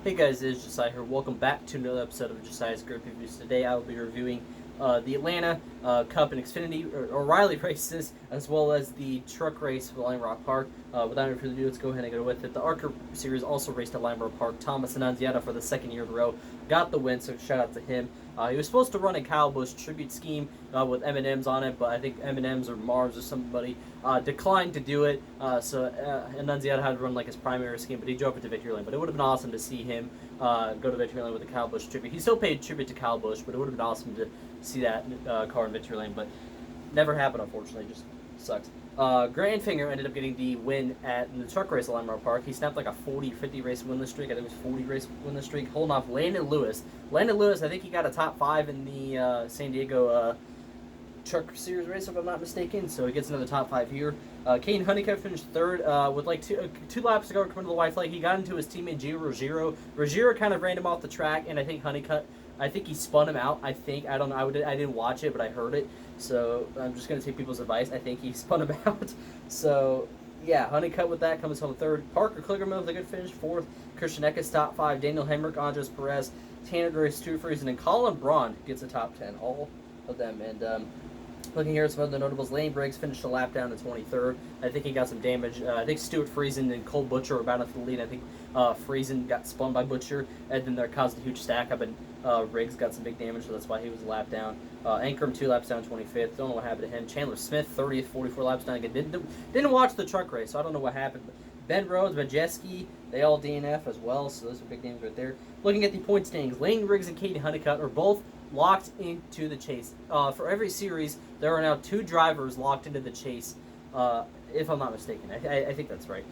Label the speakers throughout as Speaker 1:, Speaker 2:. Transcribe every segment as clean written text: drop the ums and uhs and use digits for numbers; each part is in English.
Speaker 1: Hey guys, it's Josiah here. Welcome back to another episode of Josiah's Grape Reviews. Today I will be reviewing the Atlanta Cup and Xfinity or O'Reilly races, as well as the truck race for Lime Rock Park. Without any further ado, let's go ahead and go with it. The ARCA Series also raced at Lime Rock Park. Thomas Annunziata, for the second year in a row, got the win, so shout out to him. He was supposed to run a Kyle Busch tribute scheme with M&Ms on it, but I think M&Ms or Mars or somebody declined to do it. So Annunziata had to run like his primary scheme, but he drove it to victory lane. But it would have been awesome to see him go to victory lane with a Kyle Busch tribute. He still paid tribute to Kyle Busch, but it would have been awesome to see that car in victory lane. But never happened, unfortunately. Just sucks. Grant Finger ended up getting the win at the truck race at Lime Rock Park. He snapped like a 40-50 race winless streak. I think it was 40 race winless streak, holding off Landon Lewis. Landon Lewis, I think he got a top 5 in the San Diego truck series race, if I'm not mistaken. So he gets another top 5 here. Caden Honeycutt finished third with like two laps to go coming to the white flag. He got into his teammate Gio Ruggiero. Ruggiero kind of ran him off the track, and I think Honeycutt, I think he spun him out. I don't know. I didn't watch it, but I heard it. So I'm just going to take people's advice. I think he spun him out. So, yeah, Honeycutt with that comes home third. Parker Kligerman with a good finish, fourth. Christian Eckes top 5. Daniel Hemrick, Andres Perez, Tanner Gray, Stu Friesen, and Colin Braun gets a top 10. All of them. And looking here at some other notables, Lane Briggs finished a lap down to 23rd. I think he got some damage. I think Stuart Friesen and Cole Butcher were about to the lead. I think Friesen got spun by Butcher, and then that caused a huge stack up, and Riggs got some big damage, so that's why he was a lap down. Ankrum 2 laps down, 25th. Don't know what happened to him. Chandler Smith, 30th, 44 laps down. Again, didn't watch the truck race, so I don't know what happened. But Ben Rhodes, Majeski, they all DNF as well, so those are big names right there. Looking at the point standings, Lane Riggs and Katie Honeycutt are both locked into the chase. For every series, there are now 2 drivers locked into the chase, if I'm not mistaken. I think that's right.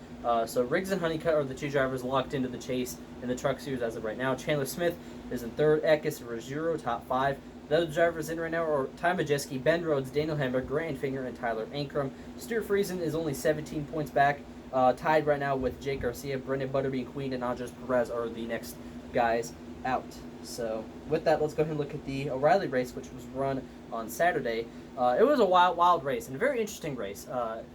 Speaker 1: So Riggs and Honeycutt are the 2 drivers locked into the chase in the truck series as of right now. Chandler Smith is in third. Eckes and Ruggiero, top 5. The other drivers in right now are Ty Majeski, Ben Rhodes, Daniel Hemrick, Grant Finger, and Tyler Ankrum. Stuart Friesen is only 17 points back, tied right now with Jake Garcia. Brendan Butterby and Queen and Andres Perez are the next guys out. So with that, let's go ahead and look at the O'Reilly race, which was run on Saturday. It was a wild race and a very interesting race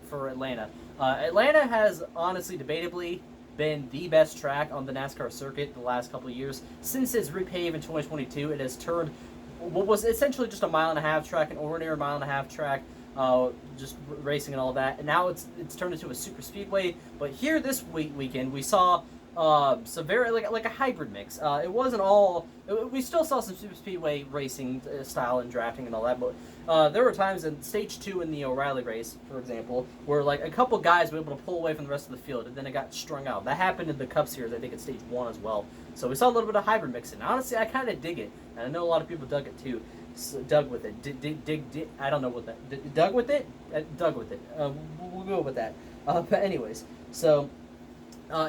Speaker 1: for Atlanta. Atlanta has honestly, debatably, been the best track on the NASCAR circuit the last couple of years. Since its repave in 2022, it has turned what was essentially just a mile-and-a-half track, an ordinary mile-and-a-half track, just racing and all that. And now it's turned into a super speedway. But here this weekend, we saw some very like a hybrid mix. It wasn't all. We still saw some super speedway racing style and drafting and all that, but there were times in stage 2 in the O'Reilly race, for example, where like a couple guys were able to pull away from the rest of the field, and then it got strung out. That happened in the Cup Series, I think, at stage 1 as well. So we saw a little bit of hybrid mixing. Honestly, I kind of dig it, and I know a lot of people dug it too. Dug with it. I don't know what that. Dug with it. Dug with it. We'll go with that. But anyways, so.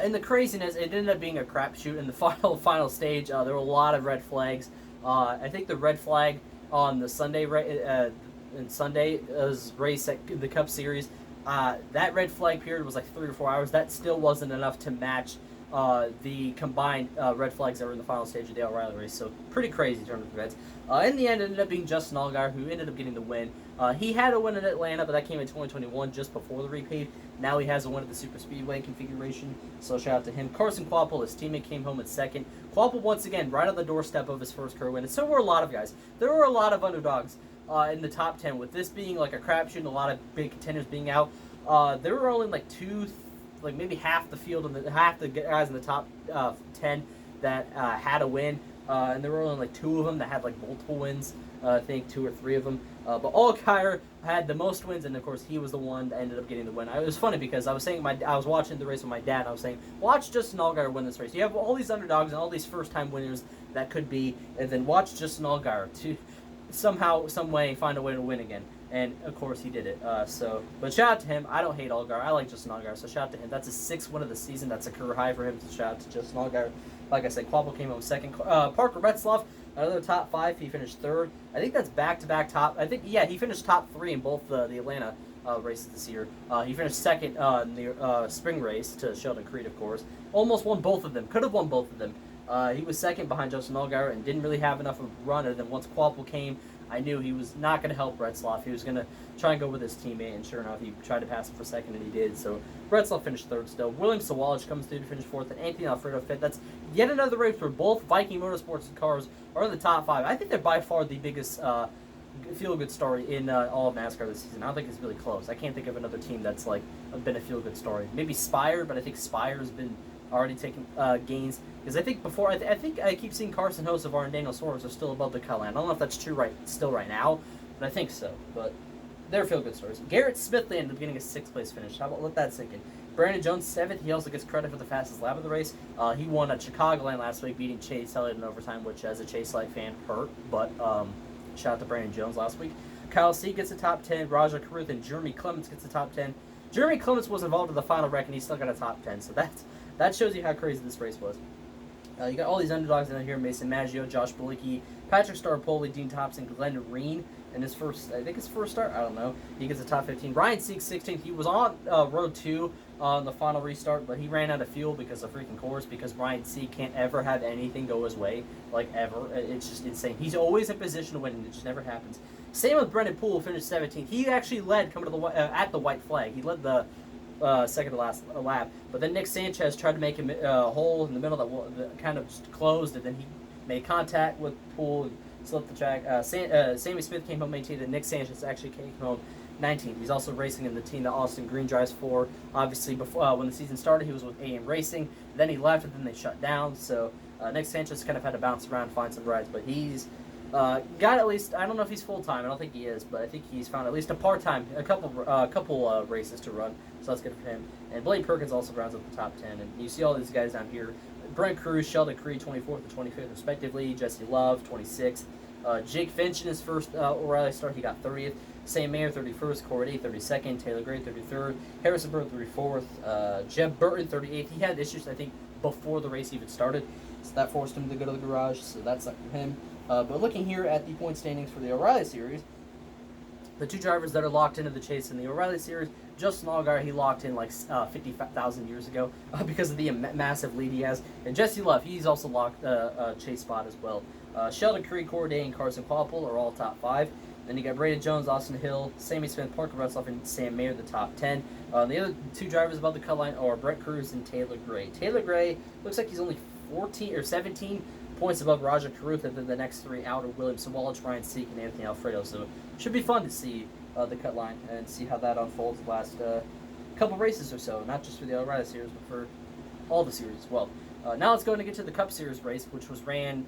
Speaker 1: In the craziness, it ended up being a crapshoot in the final stage. There were a lot of red flags. I think the red flag on the Sunday race at the Cup Series, that red flag period was like 3 or 4 hours. That still wasn't enough to match the combined red flags that were in the final stage of the O'Reilly race. So pretty crazy in terms of events. In the end, it ended up being Justin Allgaier who ended up getting the win. He had a win in Atlanta, but that came in 2021 just before the repave. Now he has a win at the Super Speedway configuration, so shout out to him. Carson Kvapil, his teammate, came home in second. Kvapil, once again, right on the doorstep of his first career win, and so were a lot of guys. There were a lot of underdogs in the top 10, with this being like a crapshoot and a lot of big contenders being out. There were only like maybe half the field and half the guys in the top 10 that had a win, and there were only like 2 of them that had like multiple wins. I think 2 or 3 of them. But Allgaier had the most wins, and of course he was the one that ended up getting the win. It was funny because I was watching the race with my dad, and I was saying, watch Justin Allgaier win this race. You have all these underdogs and all these first-time winners that could be, and then watch Justin Allgaier to somehow, some way, find a way to win again. And of course he did it. But shout out to him. I don't hate Allgaier. I like Justin Allgaier, so shout out to him. That's his 6th win of the season. That's a career high for him. So shout out to Justin Allgaier. Like I said, Kvapil came home second. Parker Retzlaff, another top 5. He finished third. I think that's back-to-back top. He finished top 3 in both the Atlanta races this year. He finished second in the spring race to Sheldon Creed, of course. Almost won both of them. Could have won both of them. He was second behind Justin Allgaier and didn't really have enough of a run. And then once Kvapil came, I knew he was not going to help Retzloff. He was going to try and go with his teammate, and sure enough, he tried to pass him for second, and he did. So Retzloff finished third still. William Sawalich comes through to finish fourth, and Anthony Alfredo fifth. That's yet another race where both Viking Motorsports cars are in the top 5. I think they're by far the biggest feel-good story in all of NASCAR this season. I don't think it's really close. I can't think of another team that's like been a feel-good story. Maybe Spire, but I think Spire's been already taking gains. Because I think before, I think I keep seeing Carson Hocevar and Daniel Suarez are still above the cut line. I don't know if that's true still right now, but I think so. But they're feel-good stories. Garrett Smith landed at the beginning of 6th place finish. How about let that sink in? Brandon Jones 7th. He also gets credit for the fastest lap of the race. He won at Chicagoland last week, beating Chase Elliott in overtime, which as a Chase Light fan hurt. But shout out to Brandon Jones last week. Kyle C gets the top 10. Raja Caruth and Jeremy Clements gets the top 10. Jeremy Clements was involved in the final wreck, and he still got a top 10. So that shows you how crazy this race was. You got all these underdogs down here: Mason Maggio, Josh Bilicki, Patrick Starpoli, Dean Thompson, Glenn Reen. In his first start, I don't know. He gets the top 15. Ryan Seek 16th. He was on road 2 on the final restart, but he ran out of fuel because of freaking course. Because Ryan Seek can't ever have anything go his way, like ever. It's just insane. He's always in position to win, and it just never happens. Same with Brendan Poole, finished 17th. He actually led coming to the at the white flag. He led the second to last lap, but then Nick Sanchez tried to make him a hole in the middle that kind of just closed, and then he made contact with Poole and slipped the track. Sammy Smith came home 18th, and Nick Sanchez actually came home 19th. He's also racing in the team that Austin Green drives for. Obviously, before when the season started, he was with AM Racing. Then he left, and then they shut down. So Nick Sanchez kind of had to bounce around, find some rides, but he's got at least, I don't know if he's full-time, I don't think he is, but I think he's found at least a part-time, a couple races to run, so that's good for him. And Blaine Perkins also rounds up the top 10, and you see all these guys down here. Brent Cruz, Sheldon Creed, 24th and 25th respectively, Jesse Love, 26th. Jake Finch in his first O'Reilly start, he got 30th. Sam Mayer, 31st, Corey 32nd, Taylor Gray, 33rd, Harrison Burton, 34th, Jeb Burton, 38th. He had issues, I think, before the race even started, so that forced him to go to the garage, so that's not for him. But looking here at the point standings for the O'Reilly Series, the two drivers that are locked into the chase in the O'Reilly Series, Justin Allgaier, he locked in like 50,000 years ago because of the massive lead he has. And Jesse Love, he's also locked a chase spot as well. Sheldon Creed, Corday, and Carson Popple are all top 5. Then you got Braden Jones, Austin Hill, Sammy Smith, Parker Retzloff, and Sam Mayer, the top 10. The other two drivers above the cut line are Brett Cruz and Taylor Gray. Taylor Gray looks like he's only 14 or 17 points above Raja Caruth, and then the next 3 out are William Sawalich, Ryan Seek, and Anthony Alfredo. So should be fun to see the cut line and see how that unfolds the last couple races or so, not just for the O'Reilly Series, but for all the series as well. Now let's go and get to the Cup Series race, which was ran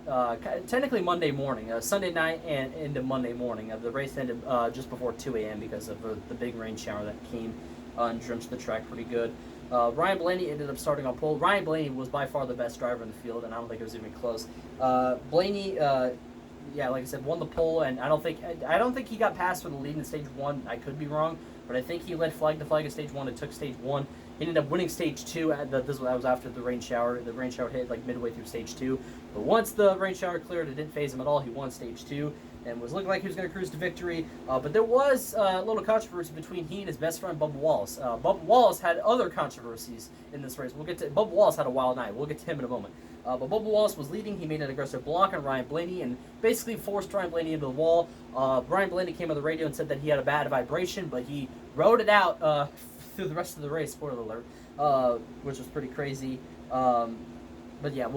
Speaker 1: technically Monday morning, Sunday night and into Monday morning. The race ended just before 2 a.m. because of the big rain shower that came and drenched the track pretty good. Ryan Blaney ended up starting on pole. Ryan Blaney was by far the best driver in the field, and I don't think it was even close. Blaney, yeah, like I said, won the pole, and I don't think he got past for the lead in stage 1. I could be wrong, but I think he led flag to flag in stage 1 and took stage 1. He ended up winning stage 2. That was after the rain shower. The rain shower hit like midway through stage 2. But once the rain shower cleared, it didn't phase him at all. He won stage 2 and was looking like he was going to cruise to victory. But there was a little controversy between he and his best friend, Bubba Wallace. Bubba Wallace had other controversies in this race. Bubba Wallace had a wild night. We'll get to him in a moment. But Bubba Wallace was leading. He made an aggressive block on Ryan Blaney and basically forced Ryan Blaney into the wall. Ryan Blaney came on the radio and said that he had a bad vibration, but he rode it out through the rest of the race, spoiler alert, which was pretty crazy. But yeah,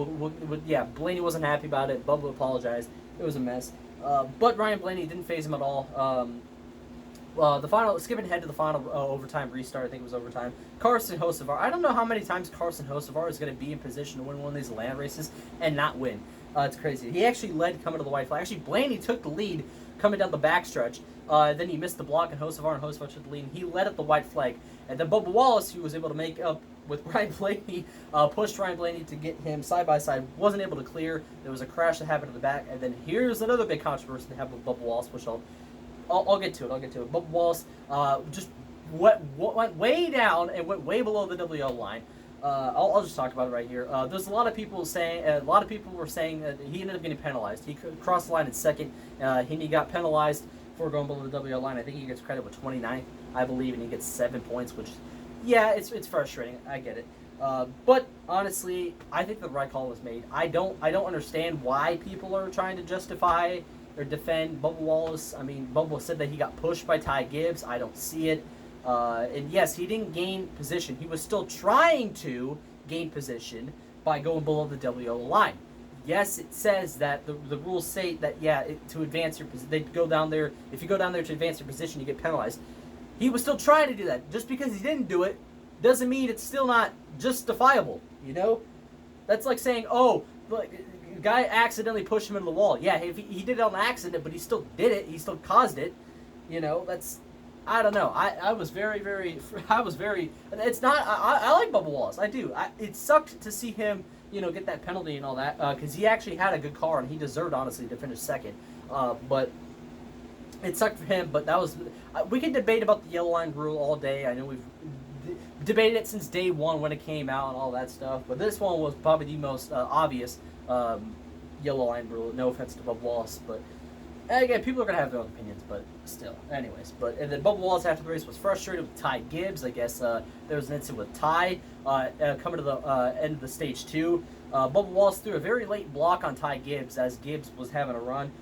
Speaker 1: Blaney wasn't happy about it. Bubba apologized. It was a mess. But Ryan Blaney didn't phase him at all. The final, skipping ahead to the final overtime restart, I think it was overtime. Carson Hocevar. I don't know how many times Carson Hocevar is going to be in position to win one of these land races and not win. It's crazy. He actually led coming to the white flag. Actually, Blaney took the lead coming down the backstretch. Then he missed the block, and Hocevar took the lead. And he led at the white flag. And then Bubba Wallace, who was able to make up with Ryan Blaney, pushed Ryan Blaney to get him side by side. Wasn't able to clear. There was a crash that happened in the back. And then here's another big controversy that happened with Bubba Wallace, which I'll get to it. Bubba Wallace just went way down and went way below the WL line. I'll just talk about it right here. There's a lot of people saying, were saying that he ended up getting penalized. He could cross the line in second. He got penalized for going below the WL line. I think he gets credit with 29th, I believe, and he gets 7 points, which, yeah, it's frustrating. I get it. But honestly, I think the right call was made. I don't understand why people are trying to justify or defend Bubba Wallace. I mean, Bubba said that he got pushed by Ty Gibbs. I don't see it. And yes, he didn't gain position. He was still trying to gain position by going below the WO line. Yes, it says that the rules say that, yeah, to advance your position, they go down there. If you go down there to advance your position, you get penalized. He was still trying to do that. Just because he didn't do it doesn't mean it's still not justifiable, you know? That's like saying, oh, look, guy accidentally pushed him into the wall. Yeah, if he did it on accident, but he still did it. He still caused it. You know, that's, I don't know. I was very, it's not, I like Bubba Wallace. I do. It sucked to see him, you know, get that penalty and all that, because he actually had a good car, and he deserved, honestly, to finish second. But it sucked for him, but that was, we can debate about the yellow line rule all day. I know we've debated it since day one when it came out and all that stuff, but this one was probably the most obvious yellow line rule. No offense to Bubba Wallace, but again, people are going to have their own opinions, but still. Anyways, and then Bubba Wallace after the race was frustrated with Ty Gibbs. I guess there was an incident with Ty coming to the end of the stage 2. Bubba Wallace threw a very late block on Ty Gibbs as Gibbs was having a run.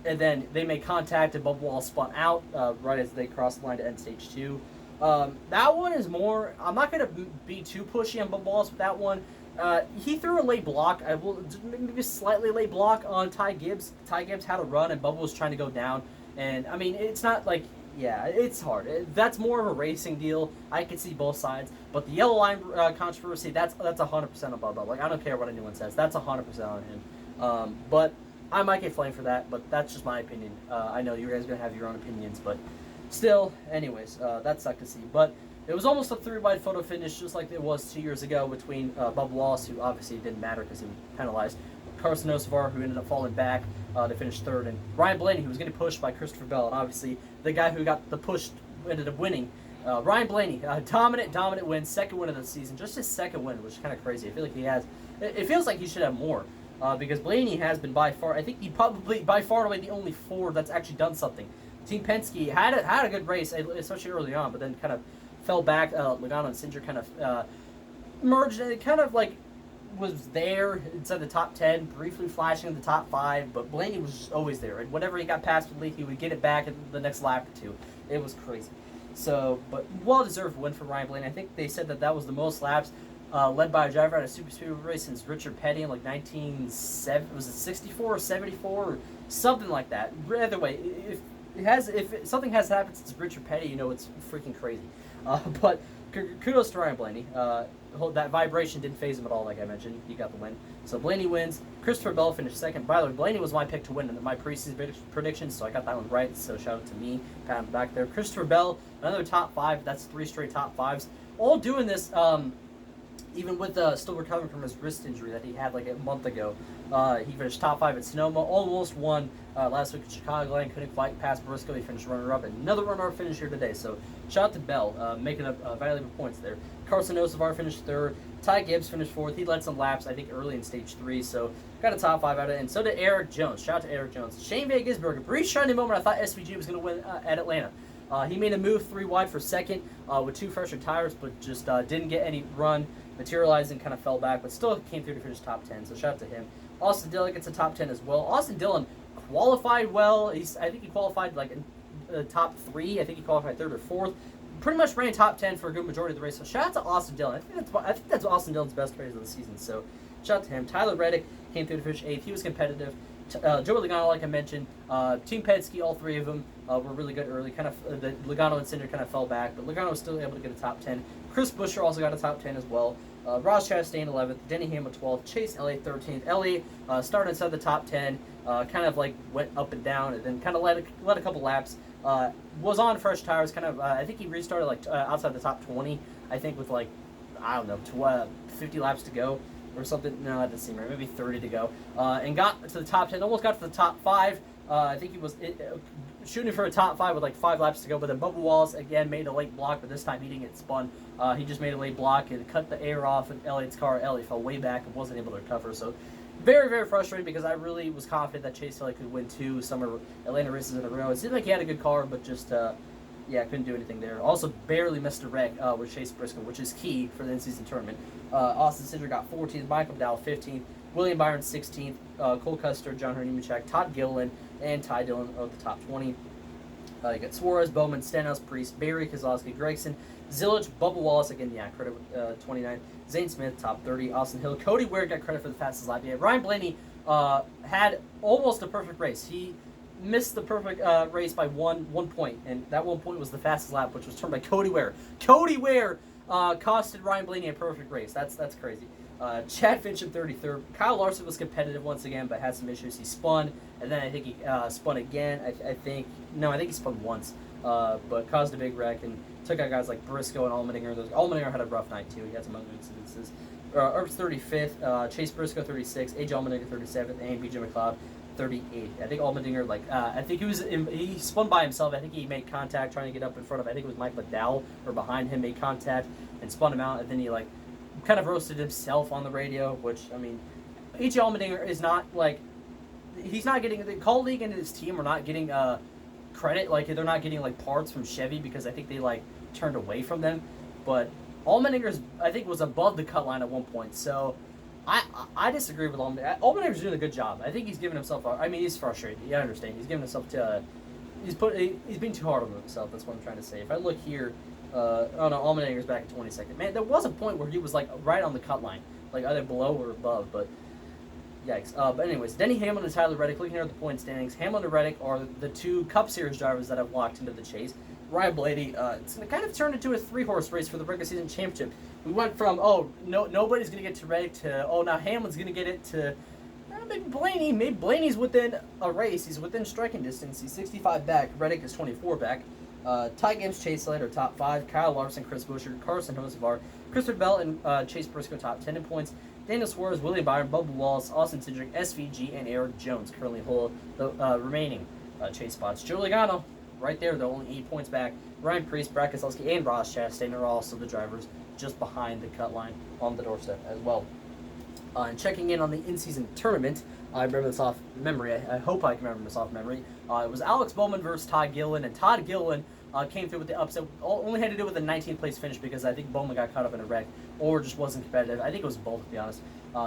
Speaker 1: And then they made contact and Bubba Wallace spun out right as they crossed the line to end stage 2. That one is more, I'm not going to be too pushy on Bubba Wallace with that one. He threw a late block, maybe a slightly late block on Ty Gibbs. Ty Gibbs had a run and Bubba was trying to go down. And, I mean, it's not like, yeah, it's hard. That's more of a racing deal. I can see both sides. But the yellow line controversy, that's 100% on Bubba. Like, I don't care what anyone says. That's 100% on him. But I might get flamed for that, but that's just my opinion. I know you guys are going to have your own opinions, but still, anyways, that sucked to see. But it was almost a 3-wide photo finish, just like it was 2 years ago between Bubba Wallace, who obviously didn't matter because he was penalized, Carson Osavar, who ended up falling back to finish 3rd, and Ryan Blaney, who was getting pushed by Christopher Bell, and obviously the guy who got the push ended up winning. Ryan Blaney, dominant win, 2nd win of the season, just his 2nd win, which is kind of crazy. I feel like he has, it feels like he should have more. Because Blaney has been by far, I think he probably by far and away the only Ford that's actually done something. Team Penske had a good race, especially early on, but then kind of fell back. Logano and Singer kind of merged, and it kind of like was there inside the top 10, briefly flashing in the top 5, but Blaney was just always there. And whenever he got past Lee, he would get it back in the next lap or two. It was crazy. So, but well-deserved win for Ryan Blaney. I think they said that was the most laps led by a driver at a super speedway race since Richard Petty in like 1970, was it 64 or 74 or something like that. Either way, if something has happened since Richard Petty, you know it's freaking crazy. But kudos to Ryan Blaney. That vibration didn't phase him at all, like I mentioned. He got the win. So Blaney wins. Christopher Bell finished 2nd. By the way, Blaney was my pick to win in my preseason predictions, so I got that one right. So shout out to me, pat him back there. Christopher Bell, another top 5. That's 3 straight top 5s. All doing this. Even with still recovering from his wrist injury that he had like a month ago. He finished top 5 at Sonoma, almost won last week at Chicagoland, couldn't quite pass Briscoe. He finished runner-up, and another runner-up finish here today. So shout out to Bell, making up valuable points there. Carson Osavar finished 3rd. Ty Gibbs finished 4th. He led some laps, I think, early in stage 3, so got a top 5 out of it. And so did Eric Jones. Shout out to Eric Jones. Shane Van Gisbergen, a brief shining moment. I thought SVG was going to win at Atlanta. He made a move 3 wide for 2nd with 2 fresher tires, but just didn't get any run. Materialized and kind of fell back, but still came through to finish top 10, so shout out to him. Austin Dillon gets a top 10 as well. Austin Dillon qualified well. I think he qualified like in top 3. I think he qualified 3rd or 4th. Pretty much ran top 10 for a good majority of the race, so shout out to Austin Dillon. I think that's Austin Dillon's best race of the season, so shout out to him. Tyler Reddick came through to finish 8th. He was competitive. Joey Logano, like I mentioned, Team Penske, all 3 of them were really good early. Kind of the Logano and Cinder kind of fell back, but Logano was still able to get a top 10. Chris Buescher also got a top 10 as well. Ross Chastain 11th, Denny Hamlin 12th, Chase Elliott 13th. Elliott started inside the top 10, kind of like went up and down, and then kind of led a couple laps. Was on fresh tires, kind of. I think he restarted like outside the top 20. I think with like, I don't know, 50 laps to go or something. No, that doesn't seem right. Maybe 30 to go, and got to the top 10. Almost got to the top 5. I think he was shooting for a top 5 with like 5 laps to go, but then Bubba Wallace again made a late block, but this time he didn't get spun. He just made a late block and cut the air off in Elliott's car. Elliott fell way back and wasn't able to recover. So very, very frustrating because I really was confident that Chase Elliott could win 2 summer Atlanta races in a row. It seemed like he had a good car, but just couldn't do anything there. Also barely missed a wreck with Chase Briscoe, which is key for the in-season tournament. Austin Cindric got 14th, Michael Dowell 15th. William Byron 16th, Cole Custer, John Nemechek, Todd Gilliland, and Ty Dillon of the top 20. You got Suarez, Bowman, Stenhouse, Priest, Barry, Kozlowski, Gregson, Zillich, Bubba Wallace, again, yeah, credit 29. Zane Smith, top 30. Austin Hill. Cody Ware got credit for the fastest lap. Yeah, Ryan Blaney had almost a perfect race. He missed the perfect race by one point, and that 1 point was the fastest lap, which was turned by Cody Ware. Cody Ware costed Ryan Blaney a perfect race. That's crazy. Chad Finch in 33rd. Kyle Larson was competitive once again, but had some issues. He spun, and then I think he spun again. I think he spun once, but caused a big wreck and took out guys like Briscoe and Allmendinger. Allmendinger had a rough night too. He had some other incidences. Earps 35th, Chase Briscoe 36th, AJ Allmendinger 37th, and BJ McLeod 38th. I think Allmendinger, I think he spun by himself. I think he made contact trying to get up in front of, I think it was Mike McDowell, or behind him, made contact and spun him out, and then he kind of roasted himself on the radio, which, I mean, AJ Allmendinger is not, he's not getting, the Call League and his team are not getting credit, they're not getting, parts from Chevy, because I think they, turned away from them, but Allmendinger, I think, was above the cut line at one point, so I disagree with Allmendinger. Allmendinger's doing a good job. I think he's giving himself, he's frustrated, I understand, he's giving himself to, he's being too hard on himself, that's what I'm trying to say. If I look here, Allmendinger's back at 22nd. Man, there was a point where he was right on the cut line, either below or above. But yikes. But anyways, Denny Hamlin and Tyler Reddick. Looking here at the point standings, Hamlin and Reddick are the two Cup Series drivers that have walked into the chase. Ryan Blaney, it's going to kind of turn into a 3-horse race for the regular season championship. We went from nobody's going to get to Reddick to now Hamlin's going to get it to. Maybe Blaney's within a race. He's within striking distance. He's 65 back. Reddick is 24 back. Ty Gibbs, Chase Elliott are top 5. Kyle Larson, Chris Buescher, Carson Hocevar, Christopher Bell, and Chase Briscoe top 10 in points. Daniel Suarez, William Byron, Bubba Wallace, Austin Cindric, SVG, and Eric Jones currently hold the remaining chase spots. Joe Logano, right there, they're only 8 points back. Ryan Priest, Brad Keselowski, and Ross Chastain are also the drivers just behind the cut line on the doorstep as well. And checking in on the in-season tournament, I remember this off memory. I hope I can remember this off memory. It was Alex Bowman versus Todd Gilliland, and Todd Gilliland came through with the upset. Only had to do with a 19th place finish because I think Bowman got caught up in a wreck or just wasn't competitive. I think it was both, to be honest.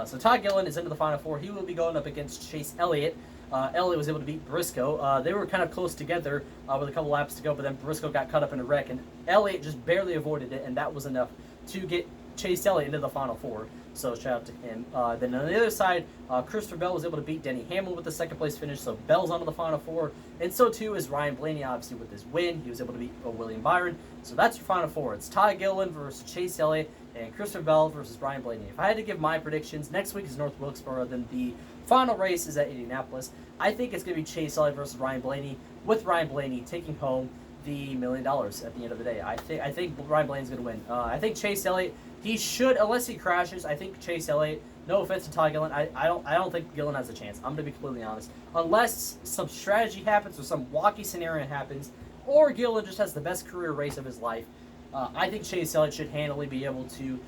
Speaker 1: So Todd Gilliland is into the Final Four. He will be going up against Chase Elliott. Elliott was able to beat Briscoe. They were kind of close together with a couple laps to go, but then Briscoe got caught up in a wreck, and Elliott just barely avoided it, and that was enough to get Chase Elliott into the Final Four. So shout out to him. Then on the other side, Christopher Bell was able to beat Denny Hamlin with the second place finish, so Bell's onto the Final Four. And so too is Ryan Blaney, obviously, with his win. He was able to beat William Byron. So that's your Final Four. It's Ty Gilliland versus Chase Elliott and Christopher Bell versus Ryan Blaney. If I had to give my predictions, next week is North Wilkesboro, then the final race is at Indianapolis. I think it's going to be Chase Elliott versus Ryan Blaney, with Ryan Blaney taking home the $1 million at the end of the day. I think Ryan Blaney's going to win. I think Chase Elliott, he should, unless he crashes, I think Chase Elliott, no offense to Ty Gilliland, I don't think Gilliland has a chance. I'm going to be completely honest. Unless some strategy happens or some wacky scenario happens, or Gilliland just has the best career race of his life, I think Chase Elliott should handily be able to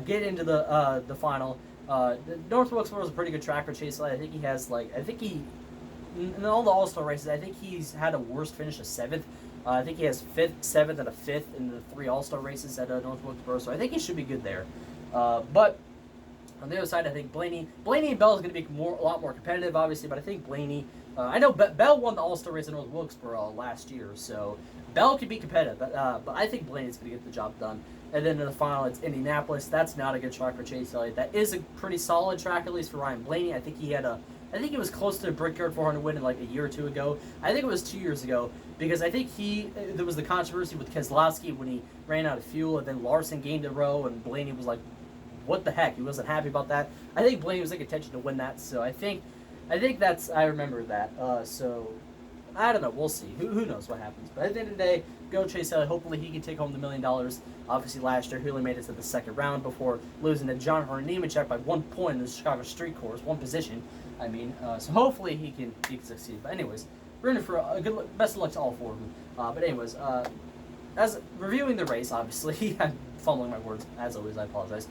Speaker 1: get into the final. North Wilkesboro is a pretty good track for Chase Elliott. I think he has, in all the All-Star races, I think he's had a worst finish of 7th. I think he has 5th, 7th, and a 5th in the 3 All-Star races at North Wilkesboro, so I think he should be good there. But on the other side, I think Blaney and Bell is going to be a lot more competitive, obviously, but I think Blaney, I know Bell won the All-Star race at North Wilkesboro last year, so Bell could be competitive, but I think Blaney's going to get the job done. And then in the final, it's Indianapolis. That's not a good track for Chase Elliott. That is a pretty solid track, at least for Ryan Blaney. I think he was close to a Brickyard 400 win in a year or two ago. I think it was 2 years ago, because I think there was the controversy with Keselowski when he ran out of fuel, and then Larson gained a row, and Blaney was like, what the heck? He wasn't happy about that. I think Blaney was in contention to win that, so I think I remember that. So I don't know. We'll see. Who knows what happens? But at the end of the day, go Chase Elliott. Hopefully he can take home the $1 million. Obviously last year he only made it to the second round before losing to John Nemechek by 1 point in the Chicago Street Course, 1 position. So hopefully he can succeed. But anyways, we're in for a good best of luck to all 4 of them. But anyways, as reviewing the race, obviously I'm fumbling my words as always. I apologize.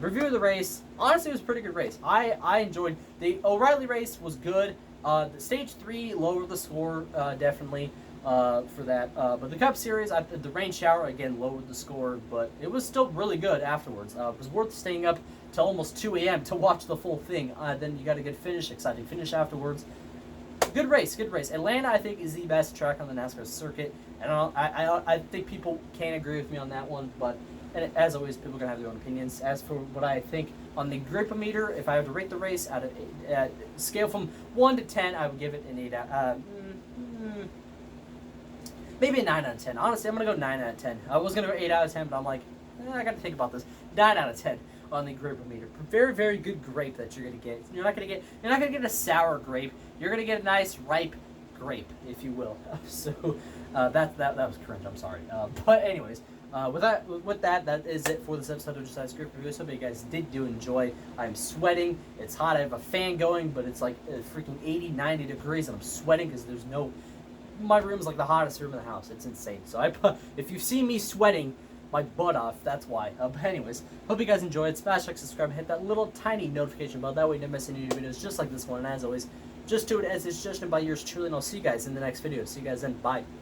Speaker 1: Reviewing the race, honestly, it was a pretty good race. I enjoyed the O'Reilly race. Was good. The stage 3 lowered the score definitely for that. But the Cup Series, the rain shower again lowered the score, but it was still really good afterwards. It was worth staying up till almost 2 a.m. to watch the full thing. Then you got a good finish, exciting finish afterwards. Good race, good race. Atlanta, I think, is the best track on the NASCAR circuit. And I think people can't agree with me on that one, but as always, people are going to have their own opinions. As for what I think on the Grape-o-meter, if I have to rate the race out of scale from 1 to 10, I would give it an 8 out. Maybe a 9 out of 10. Honestly, I'm going to go 9 out of 10. I was going to go 8 out of 10, but I'm like, I got to think about this. 9 out of 10 on the Grape-o-meter. Very, very good grape that you're going to get. You're not going to get a sour grape. You're going to get a nice, ripe grape, if you will. So that was cringe. I'm sorry. But anyways, with that is it for this episode of Josiah's Grape Review. So hope you guys did enjoy. I'm sweating. It's hot. I have a fan going, but it's like freaking 80, 90 degrees, and I'm sweating because there's no. My room is like the hottest room in the house. It's insane. So if you see me sweating my butt off, that's why. But anyways, hope you guys enjoyed. Smash like, subscribe, and hit that little tiny notification bell. That way you don't miss any new videos just like this one. And as always, just do it as it's judged by yours truly, and I'll see you guys in the next video. See you guys then. Bye.